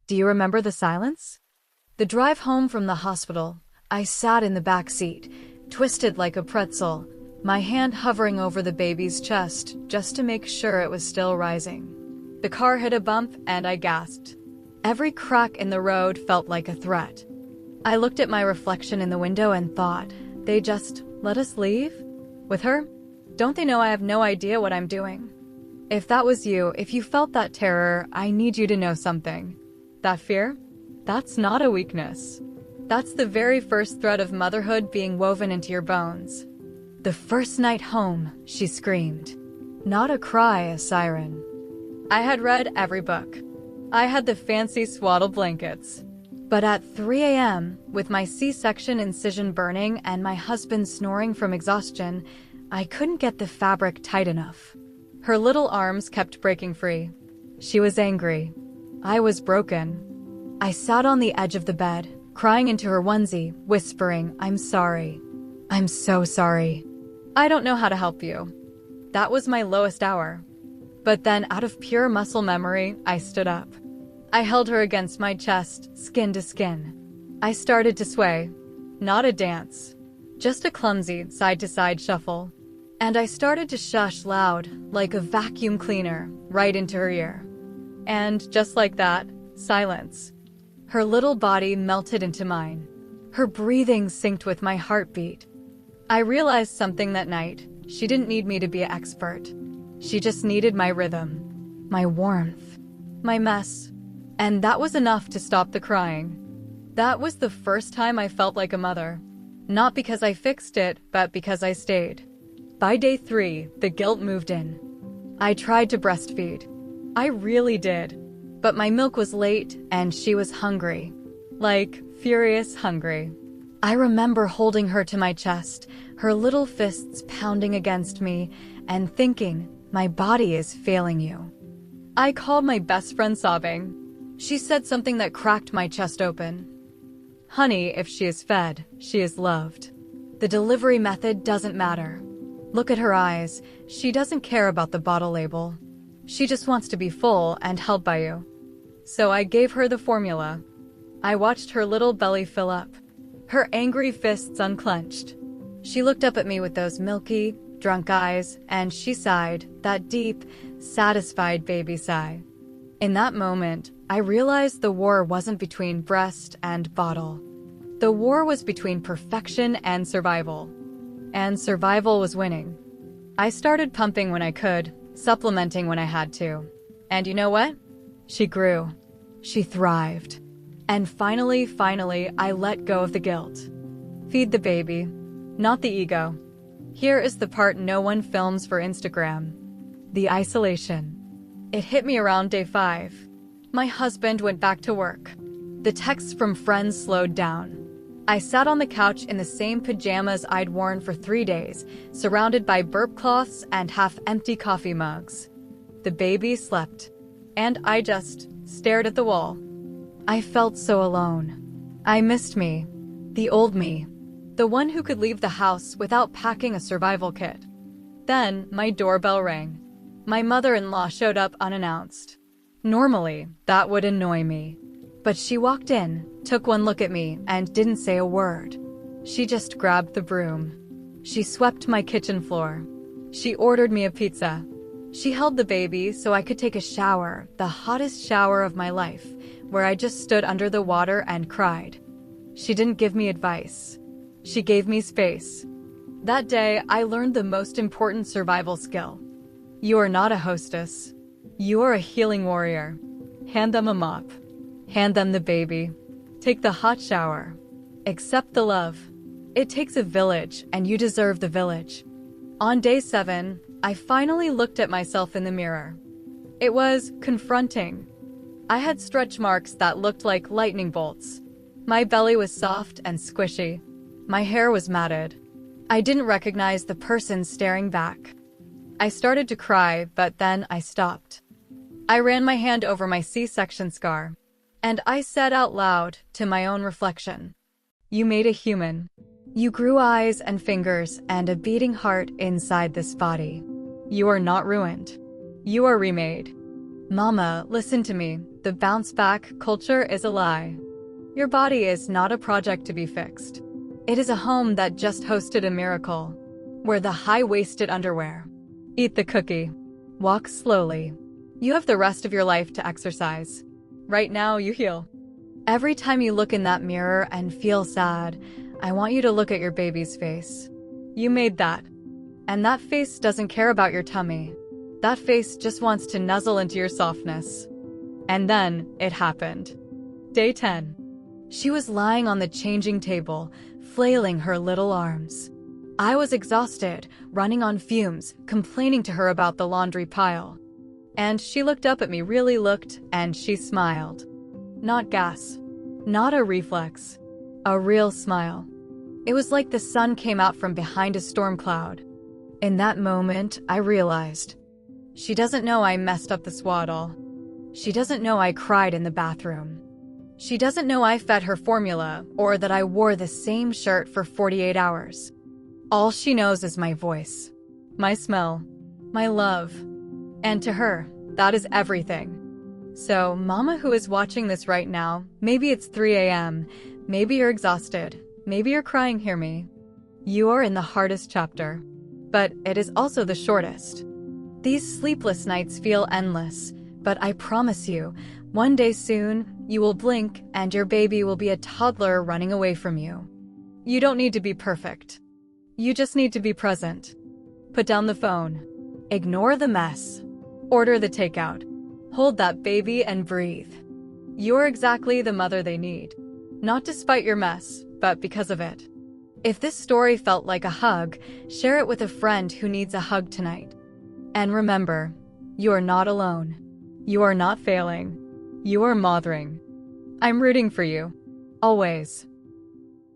Do you remember the silence? The drive home from the hospital, I sat in the back seat, twisted like a pretzel, my hand hovering over the baby's chest just to make sure it was still rising. The car hit a bump and I gasped. Every crack in the road felt like a threat. I looked at my reflection in the window and thought, they just let us leave? With her? Don't they know I have no idea what I'm doing? If that was you, if you felt that terror, I need you to know something. That fear? That's not a weakness. That's the very first thread of motherhood being woven into your bones. The first night home, she screamed. Not a cry, a siren. I had read every book. I had the fancy swaddle blankets. But at 3 a.m., with my C-section incision burning and my husband snoring from exhaustion, I couldn't get the fabric tight enough. Her little arms kept breaking free. She was angry. I was broken. I sat on the edge of the bed, crying into her onesie, whispering, I'm sorry. I'm so sorry. I don't know how to help you. That was my lowest hour. But then, out of pure muscle memory, I stood up. I held her against my chest, skin to skin. I started to sway. Not a dance. Just a clumsy, side-to-side shuffle. And I started to shush loud, like a vacuum cleaner, right into her ear. And just like that, silence. Her little body melted into mine. Her breathing synced with my heartbeat. I realized something that night. She didn't need me to be an expert. She just needed my rhythm, my warmth, my mess. And that was enough to stop the crying. That was the first time I felt like a mother. Not because I fixed it, but because I stayed. By day 3, the guilt moved in. I tried to breastfeed. I really did. But my milk was late, and she was hungry. Like, furious hungry. I remember holding her to my chest, her little fists pounding against me, and thinking, my body is failing you. I called my best friend sobbing. She said something that cracked my chest open. Honey, if she is fed, she is loved. The delivery method doesn't matter. Look at her eyes. She doesn't care about the bottle label. She just wants to be full and held by you. So I gave her the formula. I watched her little belly fill up. Her angry fists unclenched. She looked up at me with those milky, drunk eyes, and she sighed, that deep, satisfied baby sigh. In that moment, I realized the war wasn't between breast and bottle. The war was between perfection and survival. And survival was winning. I started pumping when I could, supplementing when I had to. And you know what? She grew. She thrived. And finally, I let go of the guilt. Feed the baby, not the ego. Here is the part no one films for Instagram. The isolation. It hit me around day 5. My husband went back to work. The texts from friends slowed down. I sat on the couch in the same pajamas I'd worn for 3 days, surrounded by burp cloths and half-empty coffee mugs. The baby slept. And I just stared at the wall. I felt so alone. I missed me. The old me. The one who could leave the house without packing a survival kit. Then, my doorbell rang. My mother-in-law showed up unannounced. Normally, that would annoy me. But she walked in, took one look at me, and didn't say a word. She just grabbed the broom. She swept my kitchen floor. She ordered me a pizza. She held the baby so I could take a shower, the hottest shower of my life, where I just stood under the water and cried. She didn't give me advice. She gave me space. That day, I learned the most important survival skill. You are not a hostess. You are a healing warrior. Hand them a mop. Hand them the baby. Take the hot shower. Accept the love. It takes a village, and you deserve the village. On day 7, I finally looked at myself in the mirror. It was confronting. I had stretch marks that looked like lightning bolts. My belly was soft and squishy. My hair was matted. I didn't recognize the person staring back. I started to cry, but then I stopped. I ran my hand over my C-section scar. And I said out loud, to my own reflection, you made a human. You grew eyes and fingers and a beating heart inside this body. You are not ruined. You are remade. Mama, listen to me. The bounce back culture is a lie. Your body is not a project to be fixed. It is a home that just hosted a miracle. Wear the high-waisted underwear. Eat the cookie. Walk slowly. You have the rest of your life to exercise. Right now, you heal. Every time you look in that mirror and feel sad, I want you to look at your baby's face. You made that. And that face doesn't care about your tummy. That face just wants to nuzzle into your softness. And then, it happened. Day 10. She was lying on the changing table, flailing her little arms. I was exhausted, running on fumes, complaining to her about the laundry pile. And she looked up at me, really looked, and she smiled. Not gas. Not a reflex. A real smile. It was like the sun came out from behind a storm cloud. In that moment, I realized. She doesn't know I messed up the swaddle. She doesn't know I cried in the bathroom. She doesn't know I fed her formula or that I wore the same shirt for 48 hours. All she knows is my voice, my smell, my love. And to her, that is everything. So, mama who is watching this right now, maybe it's 3 a.m., maybe you're exhausted, maybe you're crying, hear me. You are in the hardest chapter, but it is also the shortest. These sleepless nights feel endless, but I promise you, one day soon, you will blink and your baby will be a toddler running away from you. You don't need to be perfect. You just need to be present. Put down the phone. Ignore the mess. Order the takeout. Hold that baby and breathe. You're exactly the mother they need. Not despite your mess, but because of it. If this story felt like a hug, share it with a friend who needs a hug tonight. And remember, you are not alone. You are not failing. You are mothering. I'm rooting for you. Always.